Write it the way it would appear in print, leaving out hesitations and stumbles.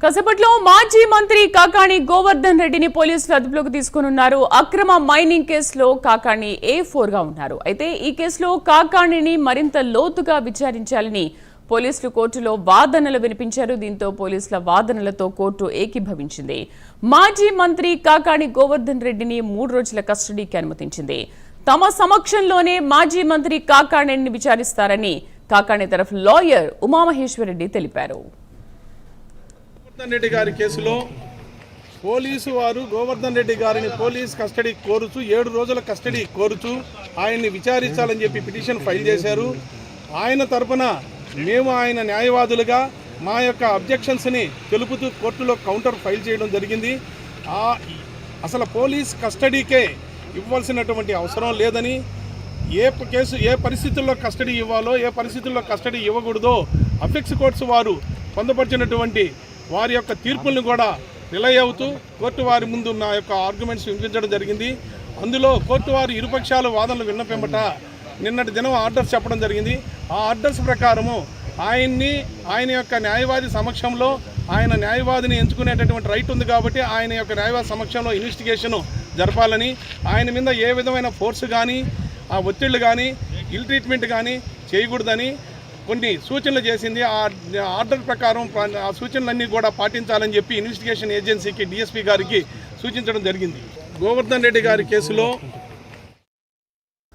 కసపట్లో మాజీ మంత్రి కాకాణి గోవర్ధన్ రెడ్డిని పోలీసులు అదుపులోకి తీసుకున్నారు. అక్రమ మైనింగ్ కేసులో కాకాణి A4 గా ఉన్నారు. అయితే ఈ కేసులో కాకాణిని మరింత లోతుగా విచారించాలని పోలీసులు కోర్టులో వాదనలు వినిపించారు. దీంతో పోలీసుల వాదనలతో కోర్టు ఏకీభవించింది. మాజీ మంత్రి కాకాణి గోవర్ధన్ రెడ్డిని 3 రోజుల కస్టడీకి అనుమతించింది. తమ సమక్షంలోనే మాజీ మంత్రి కాకాణిని విచారిస్తారని కాకాణి తరఫు లాయర్ ఉమామహేశ్వరరెడ్డి తెలిపారు. గోవర్ధన్ రెడ్డి గారి కేసులో పోలీసు వారు గోవర్ధన్ రెడ్డి గారిని పోలీస్ కస్టడీ కోరుచు 7 రోజుల కస్టడీ కోరుచు ఆయన్ని విచారించాలని చెప్పి పిటిషన్ ఫైల్ చేశారు. ఆయన తరపున మేము ఆయన న్యాయవాదులుగా మా యొక్క అబ్జెక్షన్స్ని తెలుపుతూ కోర్టులో కౌంటర్ ఫైల్ చేయడం జరిగింది. అసలు పోలీస్ కస్టడీకే ఇవ్వాల్సినటువంటి అవసరం లేదని, ఏ పరిస్థితుల్లో కస్టడీ ఇవ్వాలో ఏ పరిస్థితుల్లో కస్టడీ ఇవ్వకూడదో అపెక్స్ కోర్ట్స్ వారు పొందపరిచినటువంటి వారి యొక్క తీర్పులను కూడా రిలై అవుతూ కోర్టు వారి ముందు నా యొక్క ఆర్గ్యుమెంట్స్ వినిపించడం జరిగింది. అందులో కోర్టు వారు ఇరుపక్షాల వాదనలు విన్నపెంబట నిన్నటి దినం ఆర్డర్స్ చెప్పడం జరిగింది. ఆ ఆర్డర్స్ ప్రకారము ఆయన యొక్క న్యాయవాది సమక్షంలో ఆయన న్యాయవాదిని ఎంచుకునేటటువంటి రైట్ ఉంది కాబట్టి ఆయన యొక్క న్యాయవాది సమక్షంలో ఇన్వెస్టిగేషన్ జరపాలని, ఆయన మీద ఏ విధమైన ఫోర్స్ కానీ ఆ ఒత్తిళ్లు కానీ ఇల్ ట్రీట్మెంట్ కానీ చేయకూడదని కొన్ని సూచనలు చేసింది. ఆ ఆర్డర్ ప్రకారం ఆ సూచనలన్నీ కూడా పాటించాలని చెప్పి ఇన్వెస్టిగేషన్ ఏజెన్సీకి DSP గారికి సూచించడం జరిగింది. గోవర్ధన్ రెడ్డి గారి కేసులో